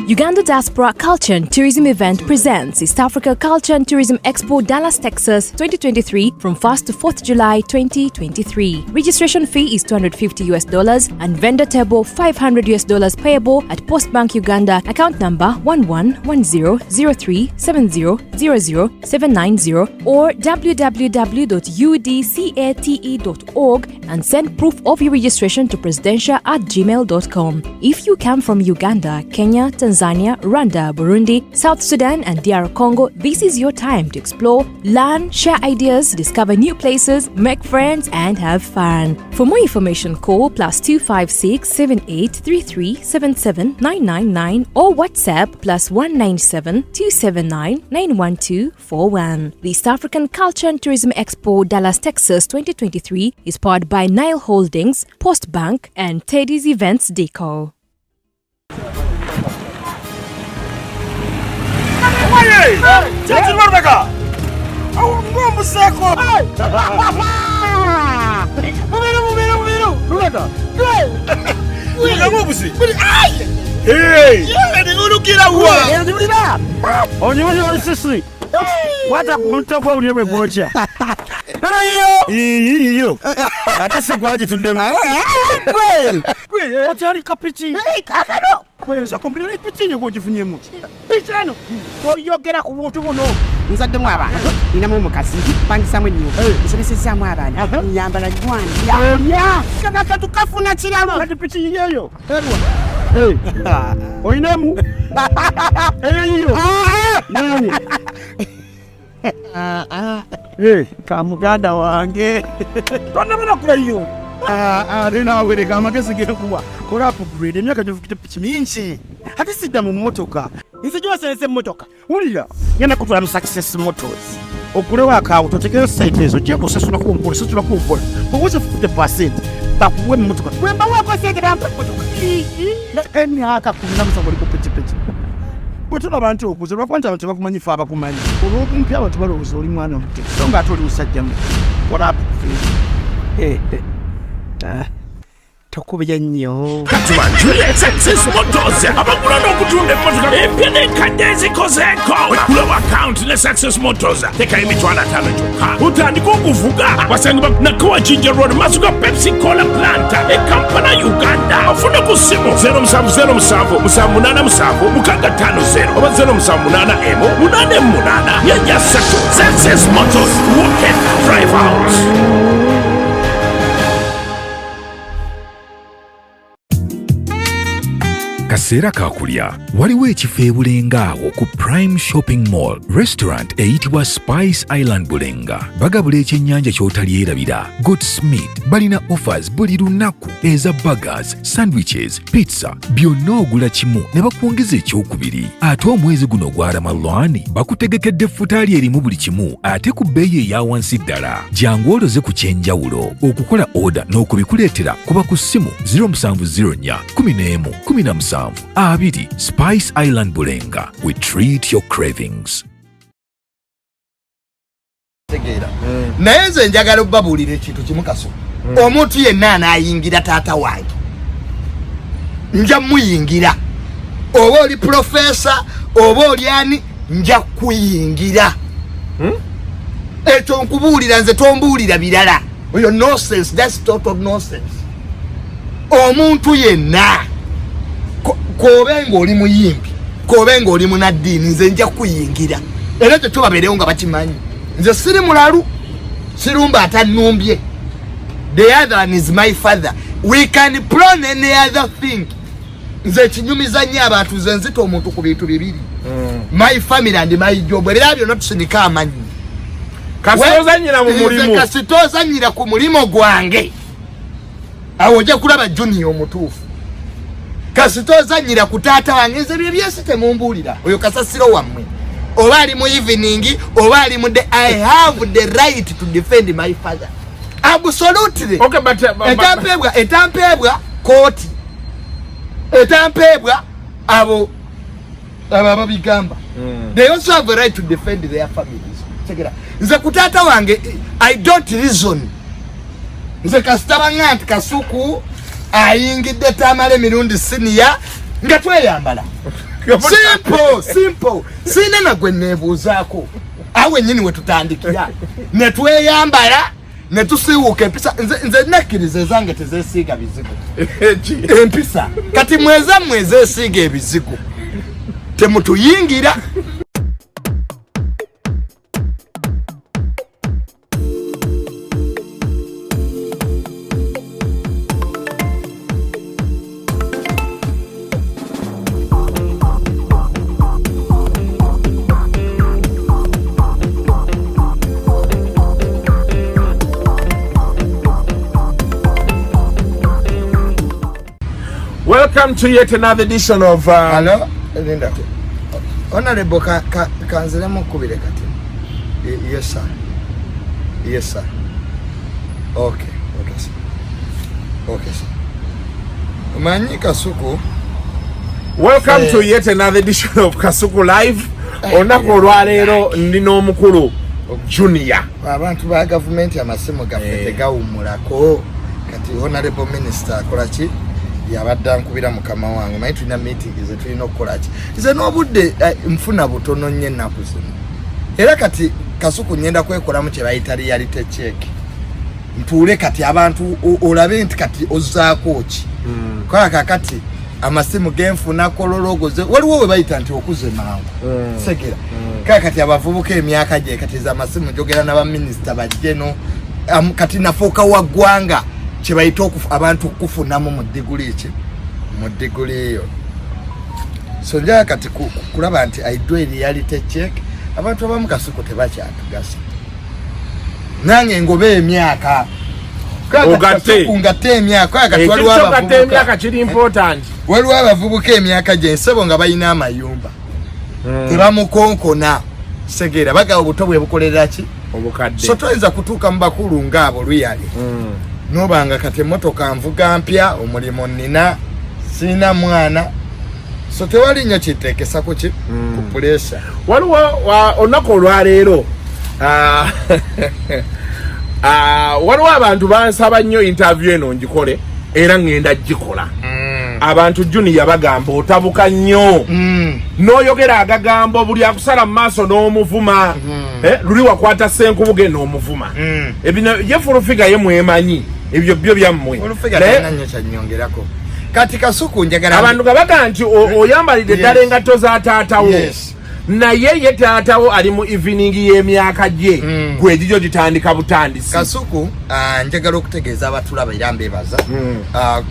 Uganda Diaspora Culture and Tourism Event presents East Africa Culture and Tourism Expo Dallas, Texas 2023 from 1st to 4th July 2023. Registration fee is $250 and vendor table $500 payable at Post Bank Uganda, account number 11100370000790 or www.udcate.org and send proof of your registration to presidential@gmail.com. If you come from Uganda, Kenya, Tanzania, Rwanda, Burundi, South Sudan and DR Congo, this is your time to explore, learn, share ideas, discover new places, make friends and have fun. For more information, call +256 7833 77999 or WhatsApp +197 279 91241. The East African Culture and Tourism Expo Dallas, Texas 2023 is powered by Nile Holdings, Post Bank and Teddy's Events Deco. nzadde mu abaana ninamu omukasi pangisamu ennyo nsobesezaamu abaana nyambala gwani kaka tukafuna kiramu kati piki yiyeyo oyinamu eyiyo nani kamuganda wange tonabona kulayo ninawereka amagezi gekuwa kola upgrade emyaka gyofukite piki mingi ate sidda mu mmotoka nze gyosense emmotoka wulira ngenda kutwala mu Success Motors okulewa akawo totekeyo site ezo gyekusasula kumpola sasula kumpola obuze 50% bakuwe emmotoka wemba wako sente bampa emmotoka eni aka kunamusa ngoli ku piki bwetula abantu okuze lwakwanja abantu bakumanyi fe abakumanyi olwokumpya abantu balowooza oli mwana omuto so nga ate oli musajjamu kola tokubya nnyo katubanjule Success Motors abagula n'okutunda emmotoka empya n'enkadde ezikozeeko wekulawo akawunti ne Success Motors tekayo emitwalo 5 kyokka utandika okuvuga basanga nakowa Jinja Road maaso ga Pepsi Cola Plant Kampala Uganda ofune ku ssimu 0707787650 oba 0788M883 Success Motors walk and drive out. Kaseera kakulya waliwo ekifo e Bulenga awo ku Prime Shopping Mall Restaurant eyitibwa Spice Island Bulenga bagabula ekyennyanja ky'otalyerabira Goodsmeat balina offers buli lunaku eza burgers, sandwiches, pizza byonna ogula kimu ne bakwongeza ekyokubiri ate omwezi guno gwa Ramadhan bakutegekedde futaali erimu buli kimu ate ku bbeeyi eya wansi ddala jangu oloze ku kyenjawulo okukola order n'okubikuleetera kuba ku ssimu 0704 11 17 abiri Spice Island Bulenga. We treat your cravings. naye nze njagala obbabuulira ekintu kimu Kasuku omuntu yenna anaayingira taata wange nja muyingira oba oli profesa oba oli ani nja kuyingira ekyo nkubuulira nze tombuulira birala oyo nonsense, that's total nonsense. Omuntu yenna kobenga oli muyimbi kobenga oli munaddiini nze nja kuyingira era ekyo tubabeerewo nga bakimanyi nze siri mulalu sirumba atanumbye. The other one is my father. We can plan any other thing. Nze kinyumiza nnyo abantu nze nzita omuntu ku bintu bibiri my family and my job era byonna tusinika amanyi kasitozanyira mu mulimu kasitozanyira ku mulimo gwange awo ojja kulaba junior omutuufu kasitozanyira ku taata wange nze bye byesi temumbuulira oyo kasasiro wammwe oba ali mu evening oba ali mu I have the right to defend my father absolutely. Okay, but etampebwa kooti etampebwa abo ababigamba they also have a right to defend their families. Nze ku taata wange I don't reason nze kasitaba nganti Kasuku ayingidde Tamale Mirundi Snr.He nga tweyambala simple sina na gwe nebuuzaako awe nyini we tutandikira ne tweyambala ne tusiwuka empisa nze nakkiriza zange tezesiiga bizigo empisa kati mweze esiiga ebizigo temutuyingira. Welcome to yet another edition of Hello, Linda. Honorable Kanzelemo Kubire kati. Yes sir. Okay sir. Manyi Kasuku. Welcome to yet another edition of Kasuku Live. Onako olwaleero ndino omukulu Junior. Abantu ba government amasimu gafete gawumulako kati honorable minister akolaki yabadde nkubira mukama wange mayi tulina meeting ze tulina okukolaki nze n'obudde nfuna butono nnyo ennaku zino era kati Kasuku nyenda kwekolamu kye bayita reality check ntuule kati abantu olabe nti kati ozzaako ki kola kakati amasimu genfuna kolologoze waliwo we bayita nti okuze mangu segera kati abavubuka emyaka gye kati za amasimu jogera n'abaminisita bajjeno kati nafuuka wa ggwanga kibayita abantu kufunamu mu diguli eyo so njagala kati kulaba nti I do a reality check abantu abamu Kasuku tebakyatugasa nange ngobe emyaka ngate emyaka kati waliwo abavubuka emyaka gyensebo nga balina amayumba tebamukonkona segera bagaba obuto bwe bukolera ki obukadde so toyinza kutuuka mu bakulu ngaabo luyali nobanga kati emotoka nvuga mpya omulimo nina sina mwana so tewali nnyo kitekesa ku pulesa waliwo olunaku olwaleero waliwo abantu bansaba nnyo interview eno ngikole era ngenda gikola abantu Junior bagamba otabuka nnyo n'oyogera agagambo buli akusala mu maaso n'omuvuma luli wakwata senkubuge n'omuvuma ebino yefulufiga ye mwemanyi ebyo byo byammwe kati Kasuku njagala abantu gabaga nti oyambalidde ddala engatto za taatawo naye ye taatawo ali mu evening y'emyaka gye gwe egijo gitandika butandisi Kasuku njagala okutegeeza abatulaba era mbebaza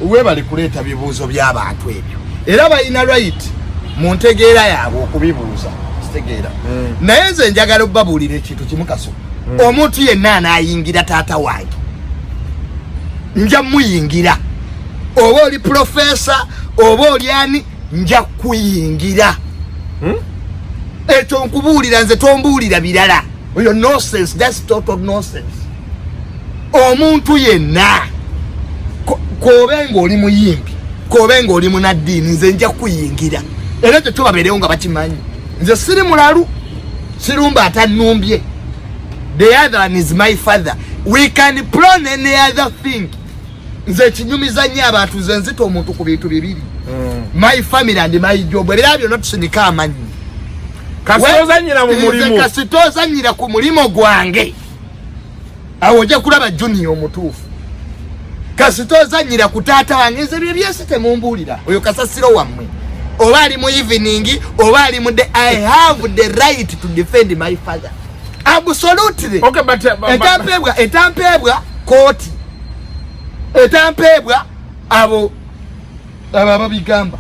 we bali kuleeta bibuuzo by'abantu ebyo era balina right mu ntegeera yaabwe okubibuuza kitegeera naye nze njagala okubabuulira ekintu kimu Kasuku omuntu yenna anaayingira taata wange nja muyingira oba oli profesa oba oli ani nja kuyingira ekyo nkubuulira nze tombuulira birala oyo nonsense, that's total nonsense. Omuntu yenna kobenga oli muyimbi kobenga oli munaddiini nze nja kuyingira era tetubabeerewo nga bakimanyi nze siri mulalu sirumba atanumbye the other one is my father we can plan any other thing nze kinyumiza nnyo abantu nze nzita omuntu ku bintu bibiri my family and my job era byonna tusinika amanyi kasitozanyira mu mulimu kasitozanyira ku mulimo gwange awo ojja kulaba Junior omutuufu kasitozanyira ku taata wange nze bye byesi temumbuulira oyo kasasiro wammwe oba ali mu evening oba ali mu I have the right to defend my father absolutely okay but etampebwa kooti etampebwa abo ababigamba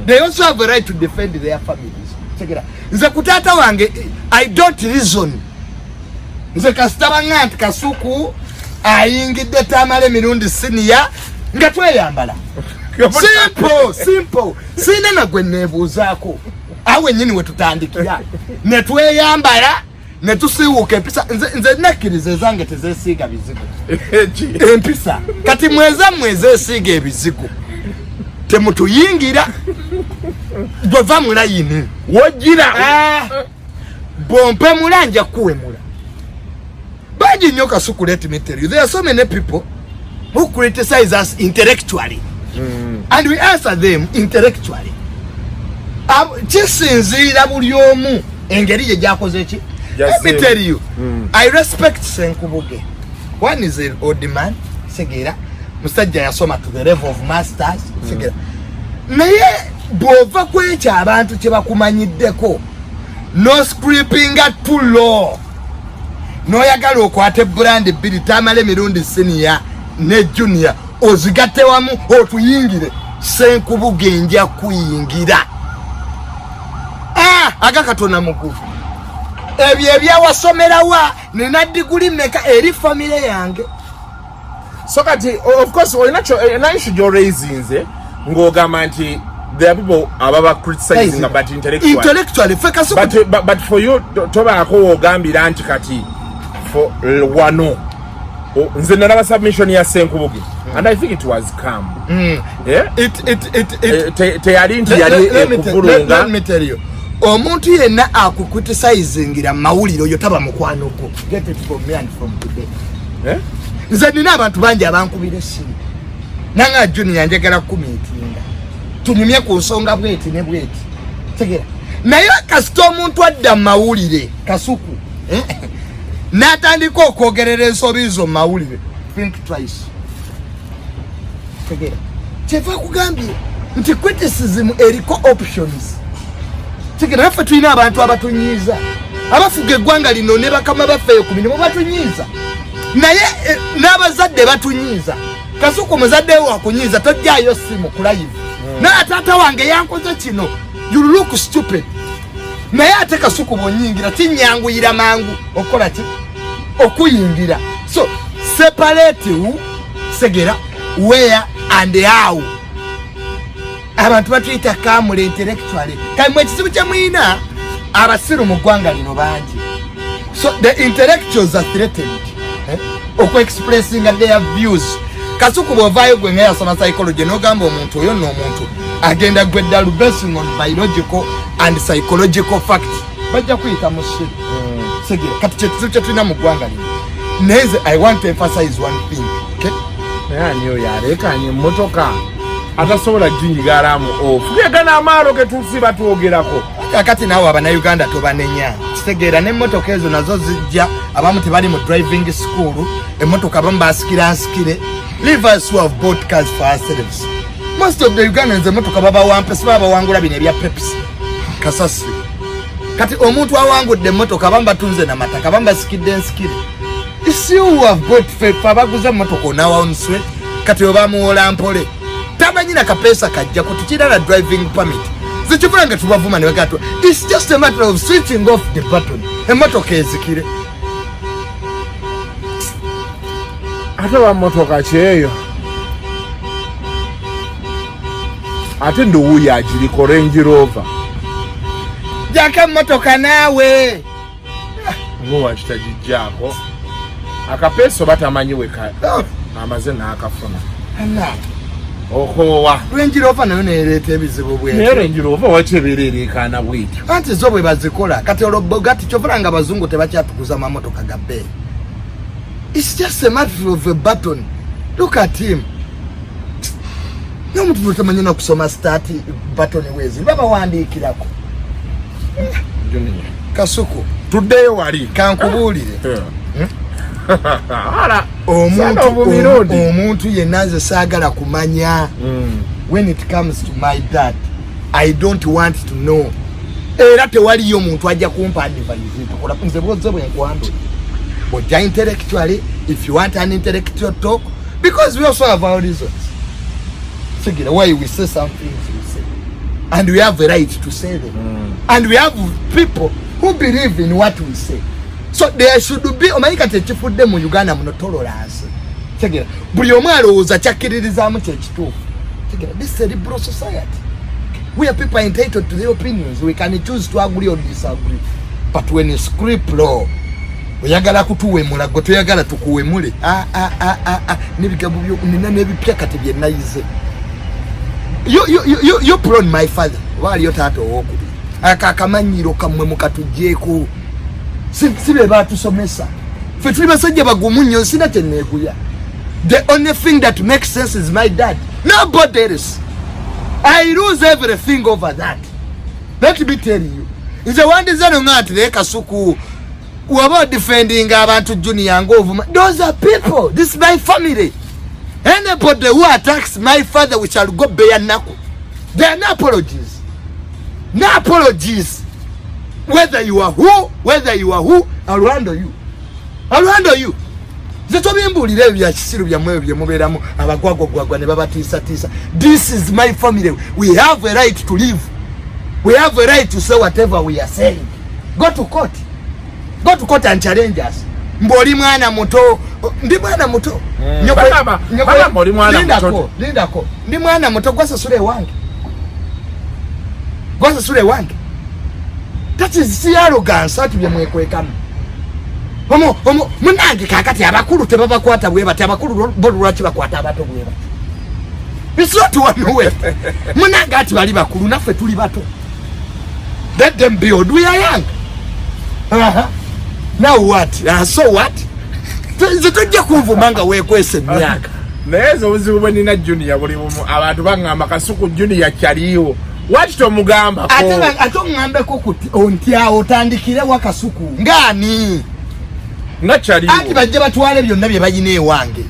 they also have a right to defend their families. Check it out. Nze kutata wange I don't reason nze kasitaba nganti Kasuku ayingidde Tamale Mirundi SR nga tweyambala simple sina na gwe nebuuzaako awe nyini we tutandikira ne tweyambala ne tusiwuka empisa nze nakkiriza zange tezesiiga bizigo empisa kati mweze esiiga ebizigo temutuyingira gwe mulayini wojira bompe mulanja kuwemula baji nnyo Kasuku. Let me tell you, there are so many people who criticize us intellectually and we answer them intellectually. kisinziira buli omu engeri gye gyakoze ki. Let me tell you, I respect Senkubuge. One is an old man, Segera. Musajja yasoma to the level of masters, Segera. Naye bw'ova kwekyo abantu kye bakumanyiddeko, no scripting too low. Noyagala okwate brand bbiri Tamale Mirundi Snr.He ne Junior ozigatte wamu otuyingire, Senkubuge nja kuyingira. Agakatona mugufu. Ebyo ebyawasomerawa nina diguli meka eri family yange. So kati of course your raisins ngogamba nti there are people ababa criticizing about intellectually but for you toba ko ogambira nti kati for wano nze nalaba submission ya Senkubuge and I think it was calm. Yeah, let me tell you, omuntu yenna akukriticizing mawuliro oyo taba mukwano ko. Get it from me and from today. Nze nina abantu bangi abankubira essimu nanga Junior njagala kumitinga tunyumye ku nsonga bweti ne bweti tegera naye kasita omuntu adda mawulire Kasuku n'atandika okwogerera ensobi zo mawulire, think twice. Tegera kyeva kugambye nti criticism eriko options. Tegera naffe tulina abantu abatunyiiza abafuga eggwanga lino ne bakama baffe ku mirimu batunyiiza, naye n'abazadde batunyiiza. Kasuku muzadde wo akunyiiza tojjaayo simu ku live. Naye taata wange yankoze kino, you look stupid. Naye ate Kasuku bonyingira tinyanguyira mangu okola ki okuyingira. So separate who Segera where and how. Abantu batuyita kamule intellectually kamwe ekizibu kye mwina abasiru mu ggwanga lino bangi. So the intellectuals are threatened expressing their views. Kasuku bwovaayo gwe ngeyasoma psychology n'ogamba omuntu oyo n'omuntu agenda gweddalu basing on biological and psychological facts bajja kuyita musiri. Segera kati kyekizibu kye tulina mu ggwanga lino. Neze I want to emphasize one thing, okay? Niyo yalekanye emmotoka atasobola ginyigaalamu ofugagana amaalo getusiba twogerako. Kakati naawe Abannayuganda tobanenya. Kitegeera n'emmotoka ezo nazo zijja abamu tebali mu driving school, emmotoka abamu basikire. Leave us who have bought cars for ourselves. Most of the Ugandans emmotoka babawampe sibabawangula bino ebya Pepsi kasasi. Kati omuntu awangudde emmotoka abamu batunze n'amataka abamu basikidde ensikire. It's you who have bought fefa baguza emmotoka onawonswe kati obamuwola mpole tabanyina kapesa kajja kutukira na driving permit. Zichivanga tubavuma ne bagato. It's just a matter of switching off the button. Emmotoka ezikire. Ate wa mmotoka kyeyo ate ndowuya agiriko Range Rover jaka emmotoka naawe muwa kitagijjaako akapeeso batamanyi weka amaze n'akafuna okowa Range Rover nayo neereeta ebizibu bwetyo. naye Range Rover wakyebeereerekana bwetyo anti zo bwe bazikola kati olobogati kyovulanga abazungu tebakyatukuza mamotoka ga bbeeyi. It's just a matter of a button. Look at him. No mtu tamanyi na kusoma start button wezi baba wandikirako. Kasuku tuddeyo wali kankubulire. Ala omuntu yenaze sagala kumanya. When it comes to my dad, I don't want to know. Era tewaliyo muntu ajja kumpa advice tukola nze bwoze bwe nkwando. But intellectually, if you want an intellectual talk, because we also have our reasons. So get away, we say some things we say, and we have the right to say them, and we have people who believe in what we say. So there should be omanika techifude mu Uganda muno tolerance. Tegera buli omu alowooza kyakkiririzaamu kyekituufu. Tegera this is a liberal society. We are people entitled to their opinions. We can choose to agree or disagree. But when you script law, oyagala kutuwemula gwe toyagala tukuwemule n'ebigambo byo nina n'ebipya kati bye nayize. You prone my father waliyo taata owokubiri akamanyiro kamwe mukatugjeeko sibe batusomesa ffe tuli basajja bagumu nnyo sina kyeneeguya. The only thing that makes sense is my dad, nobody else. I lose everything over that. Let me tell you. Nze wandizano ngati le Kasuku waba defending abantu junior ngovu. Those are people. This is my family. Anybody who attacks my father, we shall go bear knuckle. There are no apologies. No apologies. Whether you are who, I'll handle you. I'll handle you. This is my family. We have a right to live. We have a right to say whatever we are saying. Go to court. Go to court and challenge us. Mboli mwana muto. Ndi mwana muto. Baba mboli mwana muto. Lindako. Ndi mwana muto gwasa sule wange. Gwasa sule wange. That is arrogance ati bye mwekwekamu. Homo munange kakati abakulu tebaba kwata bwe bati abakulu bolulwachi bakwata abato bwe bati. It's not one way. Munange ati bali bakulu naffe tuli bato. Let them be old. We are young. Now what? So what? Zitujja kuvumanga wekwese myaka. Nezo uzibu bwenina junior buli abantu bangamba Kasuku junior kyaliyo. What to mugamba ko? Ate ngambe ko kuti ontya otandikire wa Kasuku. Ngani? Nachaliyo. Ati bajja batwale byonna bye bayine ewange.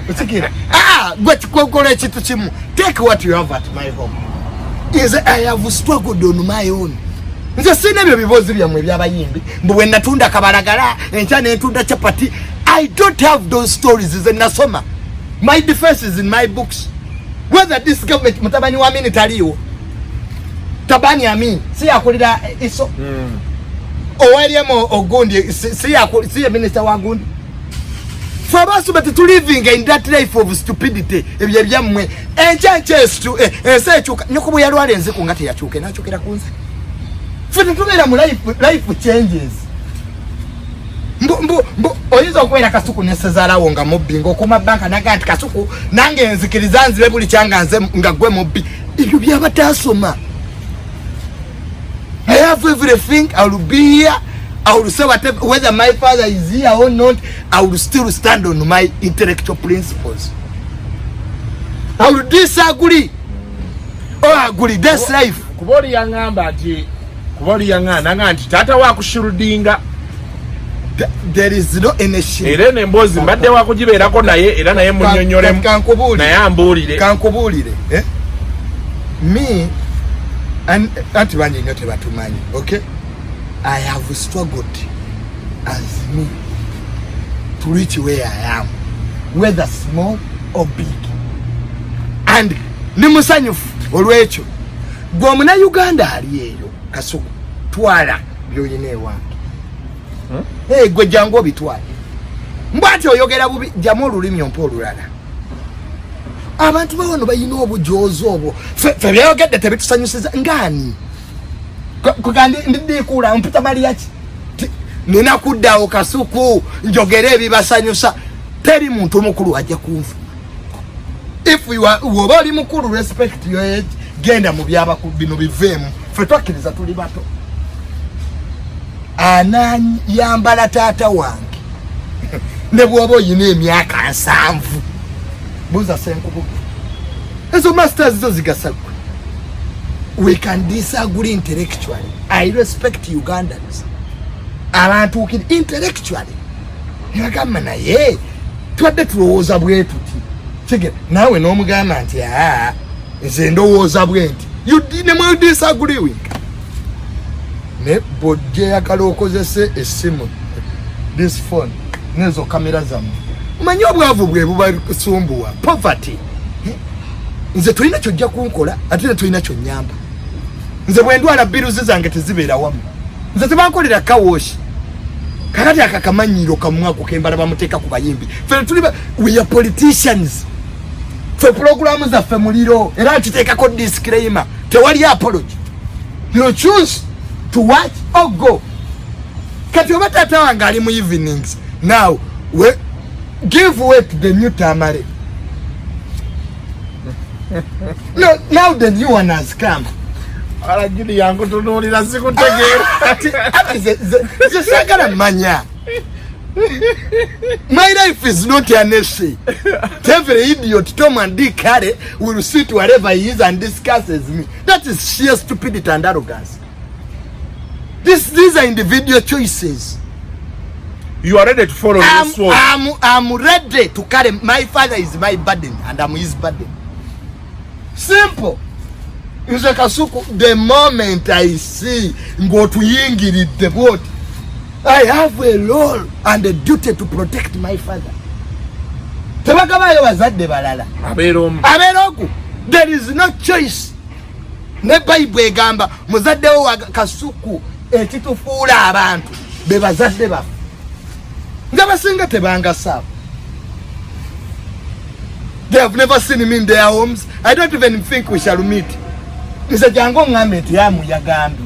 Usikira. Gwe kikokola ekitu kimu. Take what you have at my home. I have struggled on my own. Nze sina byo bibozi byamwe byabayimbi. Mbwe natunda kabalagala, encha netunda chapati. I don't have those stories in nasoma. My defense is in my books. Whether this government mutabani wa mini taliyo. Tabani ami si yakulira iso. Owaliamo ogundi si yakuli minister wa gundi. For us to living in that life of stupidity, ebye byamwe enchestu esechuka nyokubu yalwale nze kungati yachuke nachukira kunze. Fete tumera mu life changes. Mbo oyizo kwera Kasuku nesezala wonga mobingo kuma banka naganti Kasuku nange nzikiriza nzibe buli cyanga nze ngagwe mobbi. Ibyo byabatasoma. I have everything. I will be here. I will say whatever, whether my father is here or not, I will still stand on my intellectual principles. I will disagree or agree. That's life. Kuboli yangamba ati kuboli yangana nti tata wa kushurudinga. There is no any shame. Era nembozi mbadde wa kujiberako naye era naye munyonyole naye ambulire. Kankubulire. Me and antibanyi nyote batumanyi. Okay? I have struggled as me to reach where I am, whether small or big. And nimusanyufu olwecho gwe muna Uganda ali eyo Kasuku twala byoyine wange. Gwe jango bitwala. Mbati oyogera bubi jamu olulimi ompo olulala. Abantu bawono bayina obujozo obwo. Fe byogedde tebitusanyusiza ngani. Kugandi ndikula mpita mali yaki nina kuddawo Kasuku njogere ebibasanyusa teri muntu omukulu ajja kunfu. If you are wobali mukulu respect your age genda mu byaba bino biveemu fe twakiriza tuli bato. Anani yambala taata wange ne bwobo yine emyaka 7 buza senkubu ezo masters zo zigasagwa. We can disagree intellectually. I respect Ugandans. Abantu ukid intellectually. Yagamba naye twadde tulowooza bwetuti. Chege nawe n'omugamba nti nze ndowooza bwenti. You didn't disagree with. Ne bodde yakala okozese essimu. This phone. Nezo kamera zamu. Manyi obwavu bwe buba kusumbuwa. Poverty. Nze tulina kyojja kunkola ate tulina kyonyamba. Nze bwendwala biruzi zange tezibeera wamu. Nze tebankolera kawoshi. Kakati akakamanyiro kamwako kembala bamuteeka ku bayimbi. Fe tuli we are politicians. Fe programu za fe muliro era tuteekako disclaimer. Tewali apology. You choose to watch or go. Kati obatata wange ali mu evenings. Now we give way to the new Tamale. No, now the new one has come. Ala juli yangu tunulira sikutegera. Ati ze sagala manya. My life is not an essay. Every idiot Tom and Dick Harry will sit wherever he is and discusses me. That is sheer stupidity and arrogance. These are individual choices. You are ready to follow this one. I'm ready to carry. My father is my burden and I'm his burden. Simple. Mr. Kasuku, the moment I see go to Yingiri the boat, I have a role and a duty to protect my father. There is no choice. Ne Bible egamba muzadde wa Kasuku ekitufuula abantu be bazadde bafu. Ngabasinga tebanga sawa. They have never seen me in their homes. I don't even think we shall meet. Nze jango ngambe tiamu yagambi.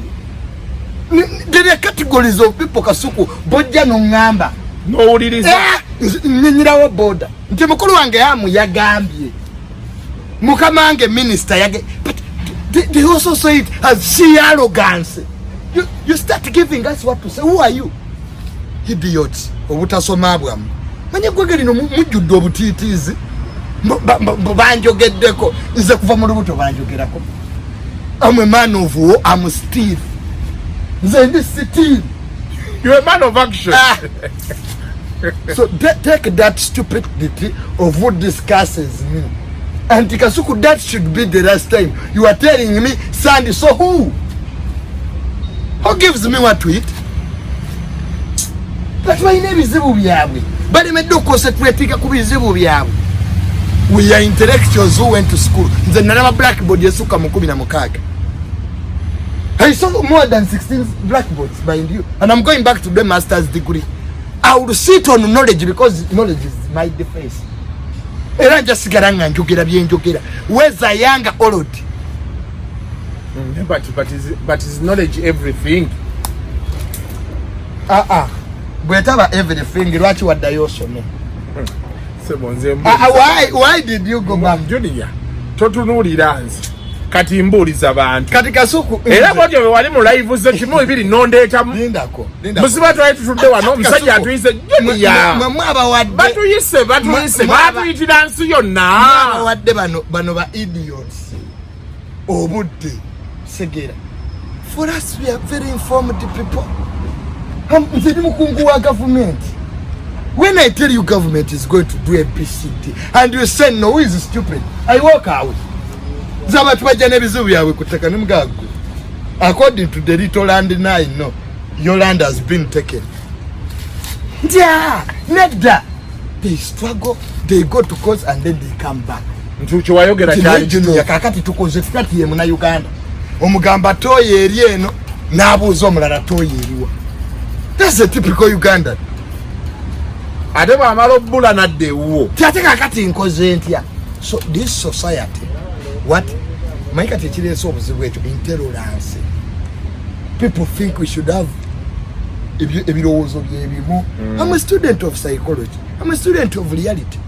There are categories of people Kasuku bojja no ngamba. No uliriza. Nyirawo boda. Nti mukulu wange yamu yagambye. Mukamange minister yage. But they also say it as sheer arrogance. You start giving us what to say. Who are you? Idiots. Obutasoma bwamu. Manye gwegeri no mujjudde obutiitiizi. Banjogeddeko. Nze kuva mu lubuto banjogerako. I'm a man of war. I'm Steve. Nze Steve. You're a man of action. So take that stupidity of who discusses me. And Kasuku, that should be the last time you are telling me, Sandy. So who? Who gives me what to eat? But my name is Zibu Biawi. But I don't concentrate Zibu Biawi. We are intellectuals who went to school. The Narama blackboard Yesuka Mukubi na Mukaga. I saw more than 16 blackboards behind you. And I'm going back to the master's degree. I will sit on knowledge because knowledge is my defense. Era just garanga njogera byenjogera. Where's a younger old? But is knowledge everything? Whatever everything, what you are dayosome. Why did you go back? Junior, totunulira nzi. Kati mbuliza abantu. Kati Kasuku. Era bw'otyo bwe wali mu live ze kimu ibiri nondeetamu. Lindako. Musiba twali tutudde wano omusajja atuyise Junior. Mwaba wadde. Batuyise. Batuyitira nsi yonna. Mwaba wadde bano ba idiots. Obudde. Segera. For us, we are very informed people. Nzidi mukungu wa government. When I tell you government is going to do a PCT and you say no, who is stupid? I walk out. According to the little land now, I know your land has been taken. Yeah, Nedda. They struggle, they go to court and then they come back. Kakati tukoze tukati yemu na Uganda. Omugamba toye eri eno nabuuza omulala toye eriwa. That's a typical Ugandan. Ate bw'amala obbula nadde ewuwo. Ate kakati nkoze ntya. So this society, what? Maikati ekireese obuzibu ekyo intolerance. People think we should have ebirowoozo byebimu. I'm a student of psychology. I'm a student of reality.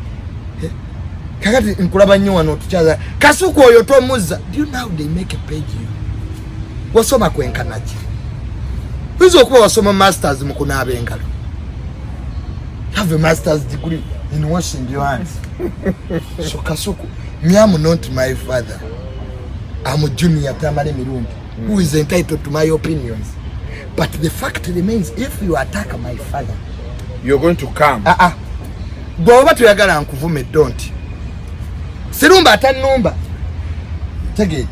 Kakati nkulaba nnyo wano tukyaza. Kasuku oyo tomuzza. Do you know they make a page you? Wasoma kwenkana ki? Wizo okuba wasoma masters mu kunaaba engalo. Have a master's degree in washing your hands. So Kasuku, me am not my father. I'm a junior Tamale Mirundi who is entitled to my opinions. But the fact remains, if you attack my father, you're going to come. Boba tuyagala nkuvume don't. Sirumba atanumba. Tege.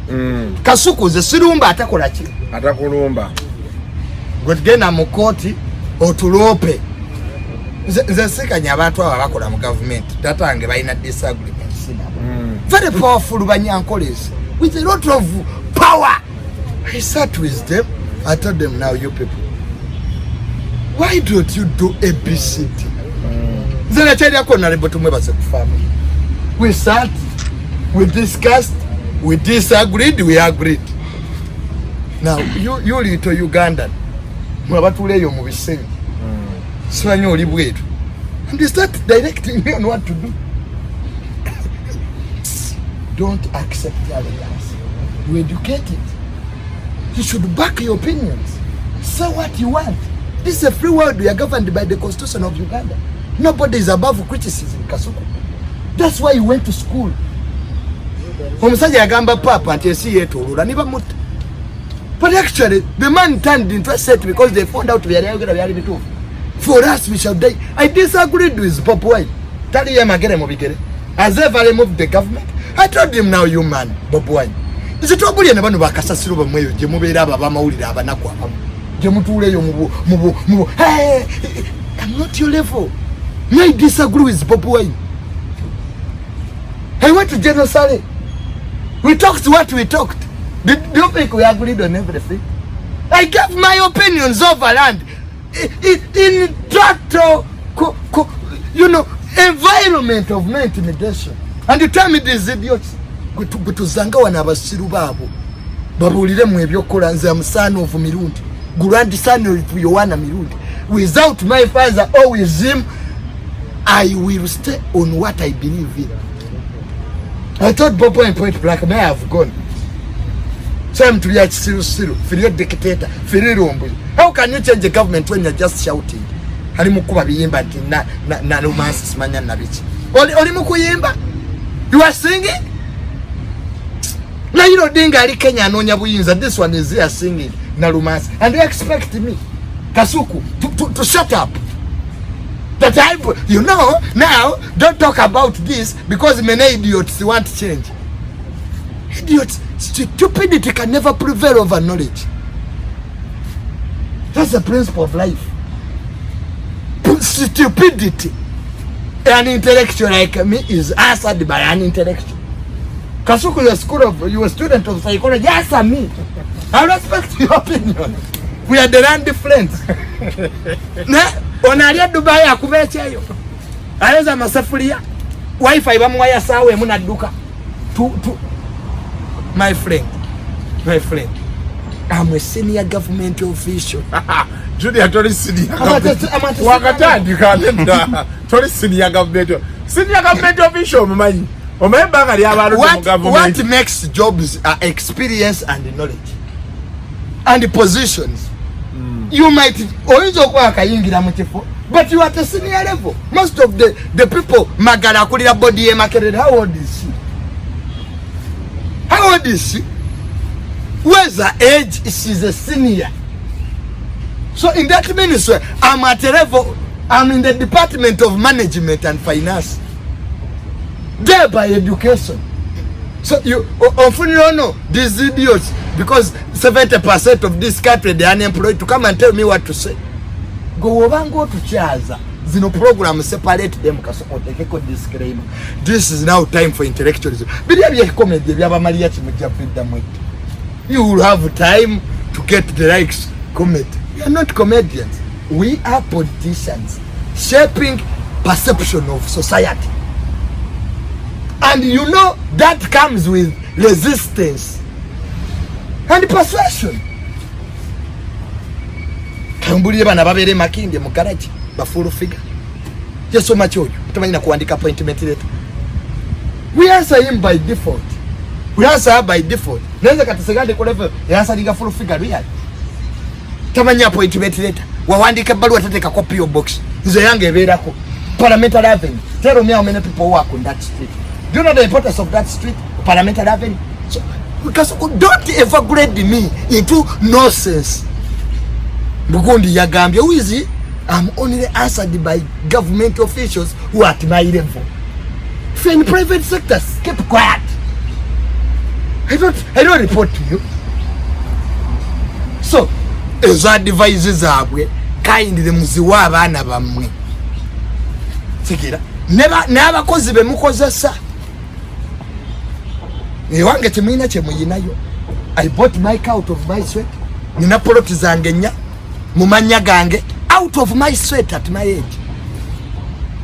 Kasuku ze sirumba atakola ki? Atakulumba. Gotgena mu court otulope. Nze sekanya abantu aba bakola mu government. Tatange balina disagreements. Very powerful banyankolesi with a lot of power. I sat with them. I told them, now you people, why don't you do ABCD? Then I tell you, family. We sat, we discussed, we disagreed, we agreed. Now you little Ugandan, and they start directing me on what to do. Don't accept arrogance. You educate it. You should back your opinions. Say what you want. This is a free world. We are governed by the Constitution of Uganda. Nobody is above criticism, Kasuku. That's why you went to school. Omusajja yagamba papa nti esi yetolula niba mutta. But actually, the man turned into a set because they found out we are byali bituufu. For us, we shall die. I disagreed with Pop Wine. Tali ya magere mubigere. As ever removed the government. I told him, now you man, Bob Wine. Is it trouble na bano bakasasiro bamweyo je mubeera aba mawulira abanaku abamu. Je mutuuleyo mubu. Hey, I'm not your level. I disagree with Bob Wine. I went to Jerusalem. We talked what we talked. Do you think we agreed on everything? I gave my opinions over land. In total, environment of no intimidation. And you tell me these idiots, kutuzanga wana abasiru babo. Babulire mu ebyokola nze amusano of Mirundi. Grandson of Yohana Mirundi. Without my father or with him, I will stay on what I believe in. I thought Bobo and Point Black may have gone. Time to be at Siru, Philip dictator, Philip. How can you change the government when you're just shouting? Halimukuba biyimba na romance manya na bichi. Olimukuyimba? You are singing? Now you know dinga ali Kenya anonya buyinza. This one is here singing na romance. And they expect me, Kasuku, to shut up. That I, now, don't talk about this because many idiots want change. Idiots, stupidity can never prevail over knowledge. That's the principle of life. Stupidity. An intellectual like me is answered by an intellectual. Kasuku, you're a student of psychology. Answer me. I respect your opinion. We are the land friends. Onalia Dubai akubecheyo. Aweza masafuria. Wifi bamwaya sawe muna duka. My friend. I'm a senior government official. Julia Tori senior. Wakatandi kanenda. Tori senior government. Senior government official mmanyi. Omemba ngali abantu mu government. What makes jobs are experience and knowledge. And positions. You might also kayingira mu kifo, but you are at a senior level. Most of the people magala kulira body e market. How old is she? Where's her age? She's a senior. So in that ministry, I'm at a level, I'm in the Department of Management and Finance. There by education. So you often don't know these idiots, because 70% of this country they are unemployed, to come and tell me what to say. Go over and go to Chaza. Zino program separate them. Disclaimer. This is now time for intellectualism. You will have time to get the right comedy. We are not comedians. We are politicians shaping perception of society. And you know that comes with resistance and persuasion. Kambuli bana babere makinde mu garage ba full figure. Just so much oyo. Tumanyi kuandika appointment letter. We answer him by default. We answer her by default. Nenza katisegande ko level answer linga full figure real. Tumanyi appointment letter. Wawandika baluwa tateka copy your box. Nze yange eberako. Parliamentary Avenue. Tell me how many people work on that street. Do you know the importance of that street, Parliamentary Avenue? So, because don't ever grade me into nonsense. Bugundi Yagambia, who is he? I'm only answered by government officials who are at my level. If you're in the private sector, keep quiet. I don't report to you. So, as our devices are, kind of muziwa abana bamwe. Sikira. Never cause be mukozesa. Niwange chimina chemuyinayo. I bought my car out of my sweat. Nina poloti zange nya mumanya gange out of my sweat at my age.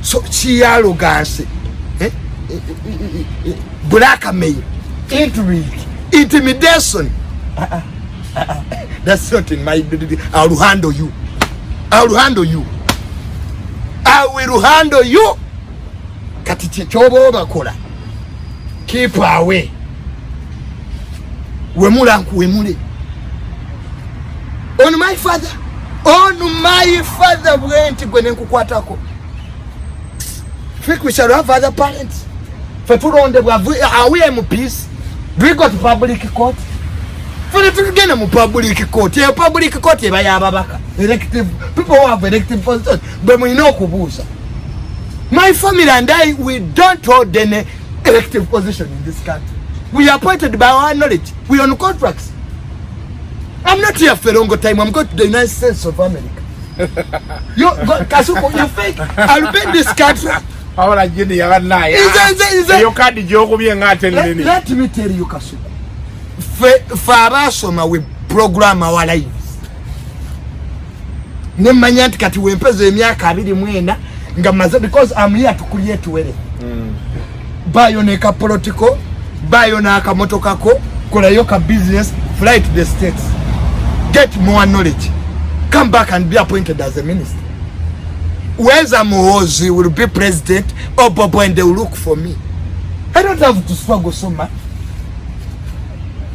So she arrogance, blackmail, intrigue, intimidation. That's not in my. I will handle you. I will handle you. Kati chobo bakola. Keep away. Wemule. On my father, On my father went gwe nenkukwatako. Think we shall have other parents. For put on the are we MPs? We got public court. For the to mu public court. Yeah, public court eba yababaka. Elective people who have elective positions. But we know kubuza. My family and I, we don't hold any elective position in this country. We are appointed by our knowledge. We on contracts. I'm not here for a long time. I'm going to the United States of America. You Kasuku, you fake. I'll be in this country. Let me tell you, Kasuku. Farasoma we program our lives. Nemanyanti kati wempeze emyaka 29 ngamaze because I'm here to create wealth. Bayo neka political, bayo na akamotoka ko, kola yoka business, fly to the States. Get more knowledge. Come back and be appointed as a minister. Where's Amohozi will be president or Bobo and they will look for me. I don't have to struggle so much.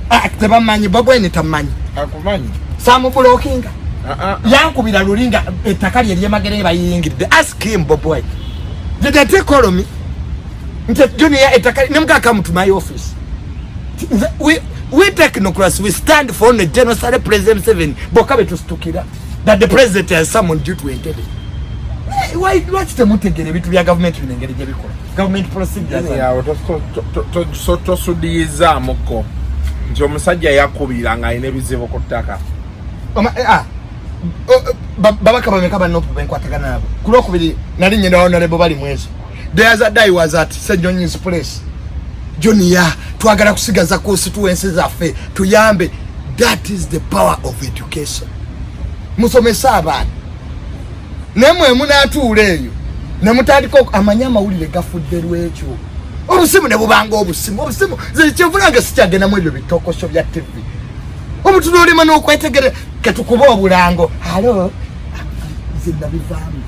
Teba manyi Bobo and Tamanyi. Samu Bulokinga. Yanku bila luringa etakali yemagere bayingiride. Ask him Bobo. Did they call me? Junior etakali nemka come to my office. We technocrats, we stand for the genocide President 7 Bokabe to Stukira that the president has summoned you to enter. Why watch the mutegere bitu bya government binengere je bikola government procedures so to sudiza moko njo musajja yakubira nga ine bizibu kutaka baba kabameka bano benkwatagana nabo kulokubiri nali nyenda honorable bali mwezo there's a day was at St. John's place Junior twagala kusigaza constituency zaffe tuyambe. That is the power of education. Musomesa abana nemwe munatuula eyo nemutandika amanyama ulire gafudde lwekyo obusimu ne bubanga obusimu zekyevulanga sikyagenda mu ebyo bitokosho bya TV omutunulima n'okwetegere ketukuba obulango halo zinna bivaamu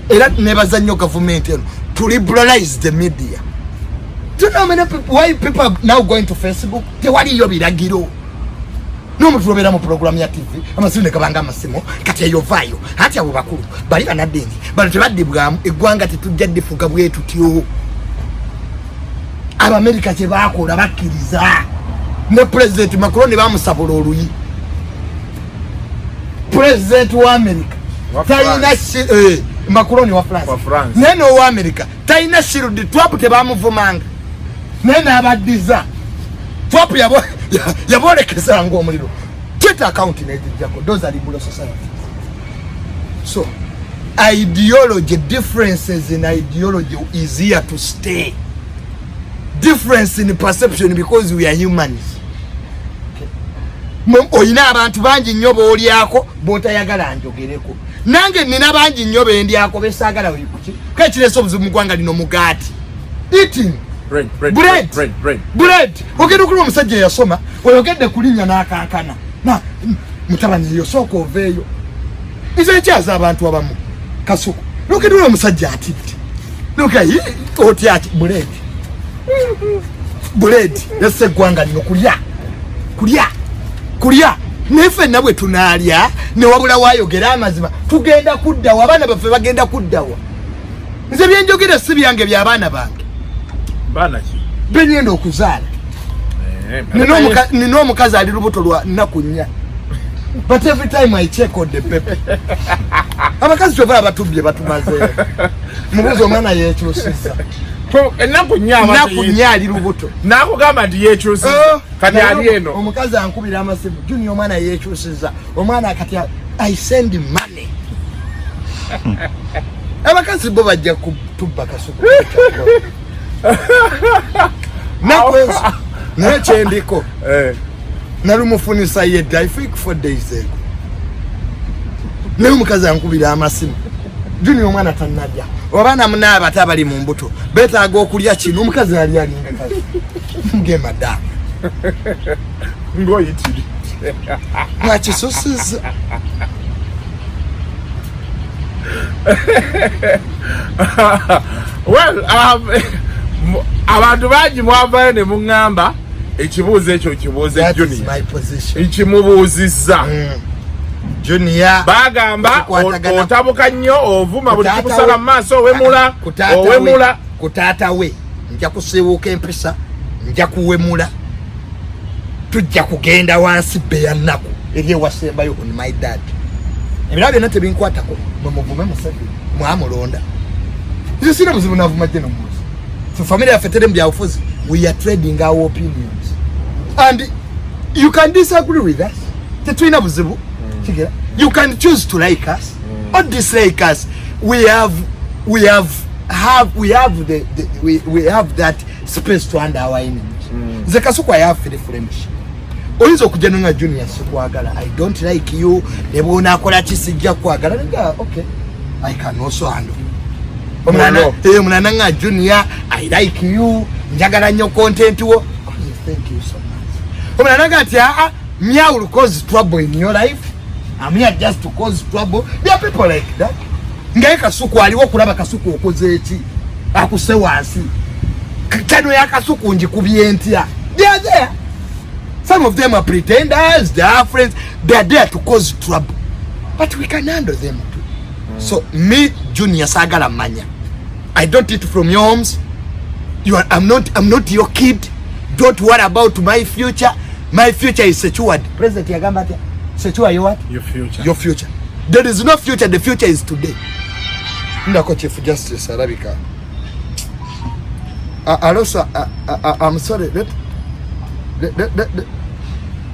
era nebaza nnyo gavumenti eno to liberalize the media. Do you know many people, why people are now going to Facebook? Tewaliyo biragiro. No mutulobera mu program ya TV amasinde kabanga amasimo kati eyo vayo hati abo bakulu bali banadeni bali tebadibwamu eggwanga tetujjadde fuga bwetu tyo aba America kye bakola bakkiriza ne president Macron bamusabula oluyi president wa America tayina Macron wa France neno wa America tayina shield twap tebamuvumanga nene abadiza twap yabolekeza ngo omuliro Twitter account nejjako those are liberal society. So ideology, differences in ideology is here to stay. Difference in perception because we are humans. Oyina abantu bangi nnyo bolyako botayagala njogereko nange nina bangi nnyo bendyako besagala wikuki kachirese obuzimu gwanga lino mugati eating bread ogenda okulwa omusajja yasoma oyogedde kulinya n'akankana na mutabani yosooka oveeyo ekyaza abantu abamu Kasuku ogenda omusajja atidde otya bread yase eggwanga lino kulya nefe nabwe tunaalya ne wabula wayogera amazima tugenda kuddawa abaana baffe bagenda kuddawa nze byenjogera si byange by'abaana bange bana ki benyenda okuzaala nina omukazi ali lubuto lwa nnaku 4 but every time I check on the paper abakazi kyova abatubye batumaze mubuzo omwana yekyusiza ennaku 4 ali lubuto nakugamba nti yekyusiza kati ali eno omukazi ankubira amasimu junior omwana yekyusiza omwana kati I send money abakazi bo bajja kutubba Kasuku nakyendiko nalumufunisa yedda I think 4 days ago naye omukazi ankubira amasimu junior omwana tannajja obaana munaaba ate abali mu mbuto betaaga okulya kino omukazi ali alinga kazi ngemada ngoyitiri mwakisusiza well abantu bangi mwavayo ne muŋŋamba ekibuuzo ekyo kibuuze Junior ekimubuuzizza Junior bagamba otabuka nnyo ovuma buli kikusala mu maaso owemula owemula ku taata we nja kusibuuka empisa nja kuwemula tujja kugenda wansi beya nnaku eri ewasembayo on my dad ebirabo byonna tebinkwatako mwemuvume Museveni mwamulonda izo sina buzibu navuma jeno muzi so family yaffe tere mu byabufuzi we are trading our opinions and you can disagree with us tetulina buzibu kigera you can choose to like us or dislike us we have that space to under our enemies nze Kasuku I have free friendship oyinza okujja nga Junior sikwagala I don't like you nebona akola kisijja kwagala nga okay I can also handle omulana nga Junior I like you njagala nnyo content wo thank you so much omulana nga ati meow will cause trouble in your life I'm here just to cause trouble there are people like that ngaye Kasuku aliwo kulaba Kasuku okoze eki akuse wansi kano ya Kasuku njikubye ntya they are there. Some of them are pretenders, they are friends, they are there to cause trouble. But we can handle them too. So me, Junior Sagala Manya, I don't eat from your homes. I'm not your kid. Don't worry about my future. My future is secured. President Yagambati, secure your what? Your future. Your future. There is no future, the future is today. Ndako Chief Justice Arabika. Also, I'm sorry.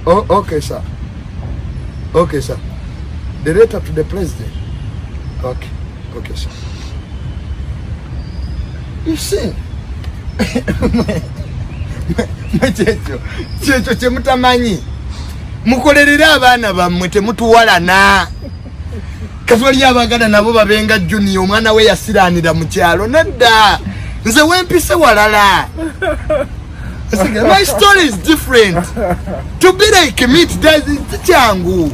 Oh, okay, sir. Okay, sir. The letter to the president. Okay, okay, sir. You see, checho chemutamanyi mukolerera abaana bammwe temutuwalana kazwali abaganda nabo babenga Junior omwana we yasiranira mu kyalo nedda nze wempise walala. My story is different. To be like me today is changu.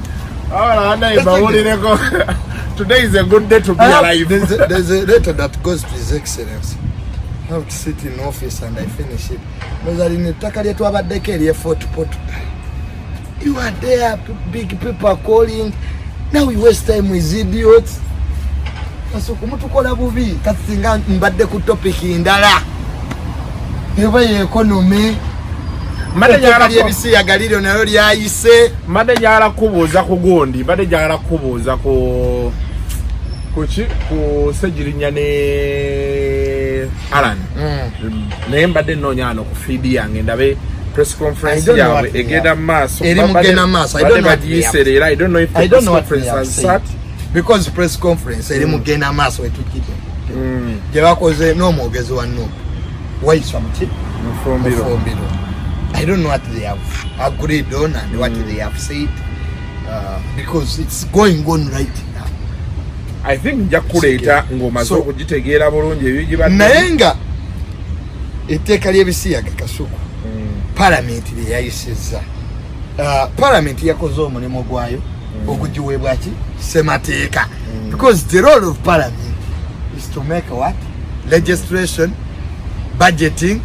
Today is a good day to be alive. There's a letter that goes to His Excellency. I have to sit in office and I finish it. You are there, big people are calling. Now we waste time with idiots. So kumutukola bubi katsinga mbadde ku topic indala. Eba economy Madejala ebisi yagaliro nayo lyayise madejala kubuza ku gondi madejala kubuza ku sejirinya ne Alan ne mbadde nonyano ku feed yange ndabe press conference yawe egenda maso eri mugena maso I don't know if the press conference has sat because press conference eri mugena maso etukide je bakoze no mwogezi wa no why something from below. I don't know what they have agreed on and what they have said because it's going on right now. I think jakuleta ngoma zo kujitegeera bulungi ebijiba nayenga etteeka ly'ebisiyaga Kasuku parliament lyayisizza parliament yakoze omulimu gwayo okugiweebwa ki semateeka because the role of parliament is to make what legislation budgeting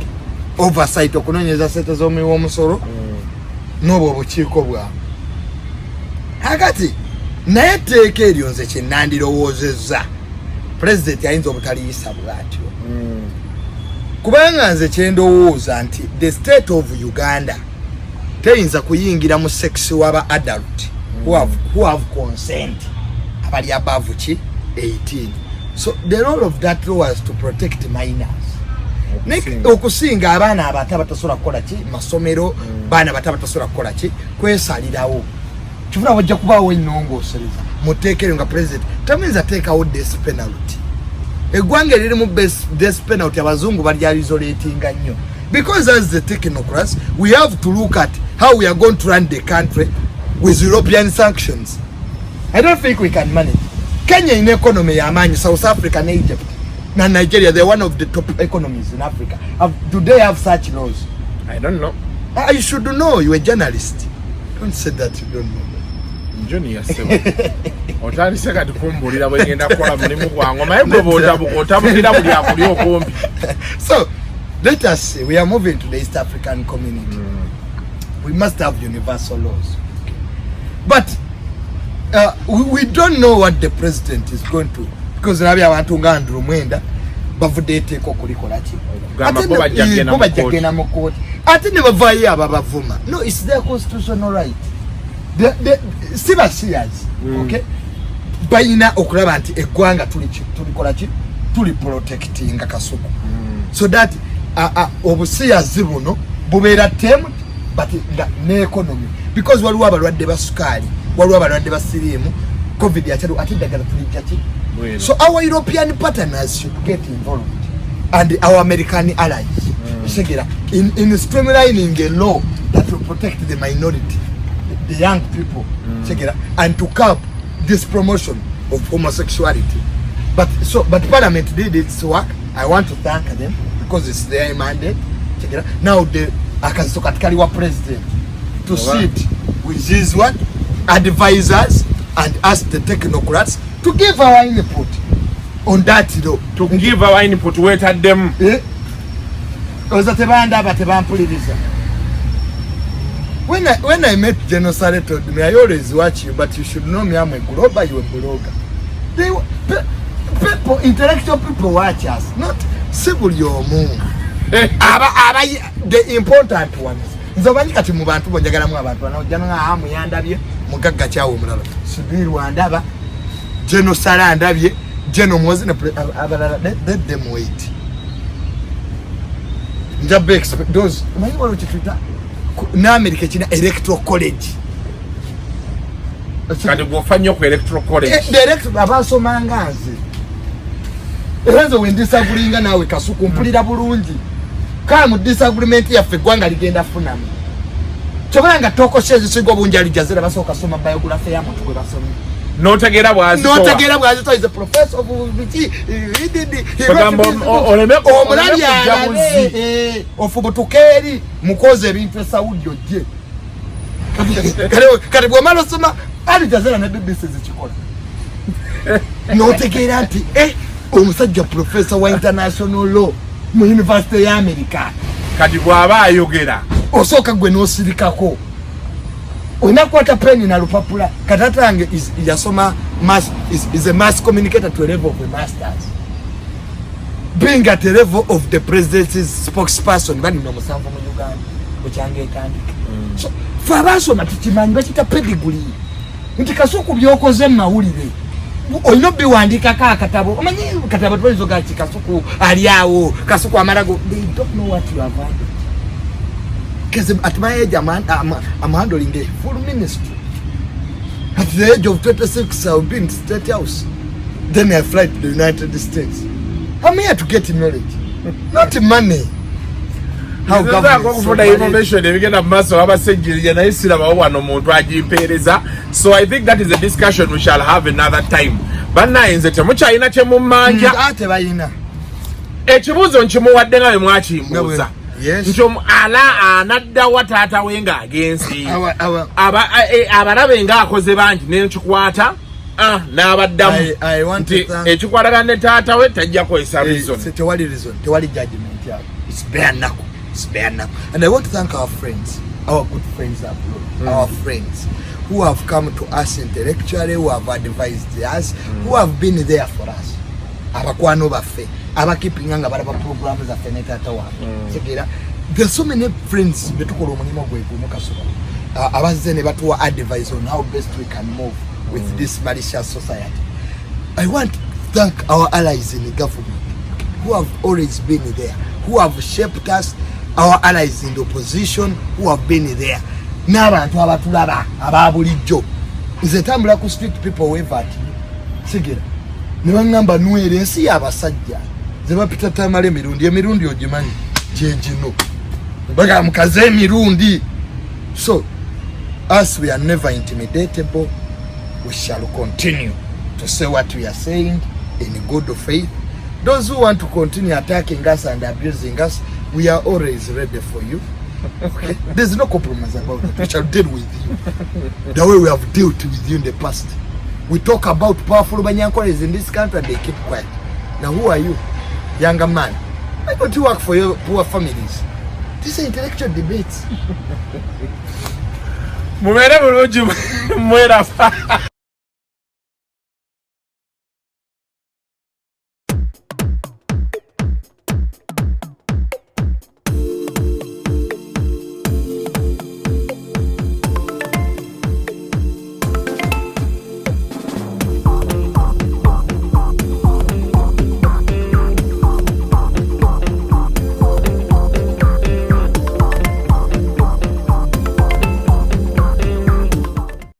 oversight okunonyeza sente z'omulimu w'omusolo n'obwo obukiiko bwawe hakati naye etteeka eryo nze kye nandirowoozezza pulezidenti ayinza obutaliyisa bwatyo kubanga nze kye ndowooza nti the state of Uganda teyinza kuyingira mu sex w'aba adult who have consent abali above ki 18 so the role of that law was to protect minors okusinga abaana abato abatasobola kukola ki masomero baana abato abatasobola kukola ki kwesalirawo kifuna wajja kubaawo ennongoosereza muteekere nga president tamuyinza teekawo death penalty eggwanga eririmu death penalty abazungu balyalisolatinga nnyo because as the technocrats we have to look at how we are going to run the country with European sanctions. I don't think we can manage. Kenya in economy yamanyi, South Africa and Egypt and Nigeria, they're one of the top economies in Africa. Do they have such laws? I don't know. You should know. You're a journalist. Don't say that you don't know. Junior otali seka tukumbulira bwegenda kola mulimu gwango mayebo otabulira buli akuli okumpi. So let us say we are moving to the East African community. We must have universal laws. Okay. But we don't know what the president is going to, because nabi abantu nga Andrew Mwenda bavudde eteeko kulikola ki bajjagena mu kooti ate ne bavaayo ababavuma. No, it's their constitutional right. Si basiyazi, okay, balina okulaba nti eggwanga tulikola ki tuli protecting Kasuku, so that obusiyazi buno bubeera temed but ne economy, because waliwo abalwadde basukaali, waliwo abalwadde basiriimu, covid yakyalo ate eddagala tulijja ki. So our European partners should get involved, and our American allies in streamlining a law that will protect the minority, the young people, and to curb this promotion of homosexuality. But Parliament did its work. I want to thank them because it's their mandate. Now the Akasokatkaliwa president to sit with his advisors and ask the technocrats to give our input on that law. To give our input, wait at them. When I met General Sare told me, I always watch you, but you should know me, I'm a global, you're a blogger. People, intellectual people watch us, not civil your moon. The important ones. Nzobani kati mu bantu bonjagala mu abantu bano jano nga hamu yandabye mugagga kyawo mulala Sibiru wandaba Jeno Sara ndabye Jeno Mozi na abalala let them wait. Njabe expect those manyi walo chitwita na America china electoral college kati gofanya ku electoral college direct abaso manganzi ezo wendisagulinga nawe Kasuku mpulira bulungi kama disagreement ya fegwanga ligenda funamu chobalanga toko shezi sigo bunjali jazira basoka soma biography ya mtu gwe basoma notegera bwazi to is a professor of he did omulali ofubutukeri mukoze ebintu Saudi oje kale bwo malo soma ali jazira na BBC zikikola notegera ati omusajja professor wa international law mu University ya America kati bwaba ayogera osoka gwe nosirikako unakwata peni na lupapula katatange yasoma is a mass communicator to a level of a master's, being at the level of the president's spokesperson bani no musanvu mu Uganda ochange etandika so fabasoma tikimanyi bakita pedigree nti Kasuku byokoze mawulire oyino biwandika ka katabo omanyi katabo twazo ga Kasuku aliawo Kasuku amarago. They don't know what you have done. Because at my age I'm handling a full ministry. At the age of 26 I've been in State House, then I fly to the United States. I'm here to get knowledge, not money. How government information we get a master abasejjirije na isira bawano muntu ajipereza. So I think that is a discussion we shall have another time. Bana inze temukyayina kyemumanja ate bayina ekibuzo nkimuwadde nga mwakimbuuza nti ala anadda wa taata we nga agensi abalabe nga akoze bangi nenkikwata n'abaddamu nti ekikwatagana ne taata we tajja kwesa reason. Tewali judgment yabo. It's bare knuckle. And I want to thank our friends, our good friends abroad, our friends who have come to us intellectually, who have advised us, who have been there for us. Abakwano baffe, abakeeping anga baraba programs za Taata wa. There's so many friends betukola omulimu gwe mu Kasuku. Abazze ne batuwa advice on how best we can move with this malicious society. I want to thank our allies in the government who have always been there, who have shaped us, our allies in the opposition who have been there. N'abantu abatulaba ababulijjo nze tambula ku street people wevat sigera ne bangamba nwere ensi y'abasajja ze bapita Tamale Mirundi ogimanyi jejino baga mukaze Mirundi. So us, we are never intimidatable. We shall continue to say what we are saying in good faith. Those who want to continue attacking us and abusing us, we are always ready for you. Okay? There's no compromise about it. We shall deal with you the way we have dealt with you in the past. We talk about powerful Banyankoles in this country and they keep quiet. Now who are you, younger man? Why don't you work for your poor families? These are intellectual debates.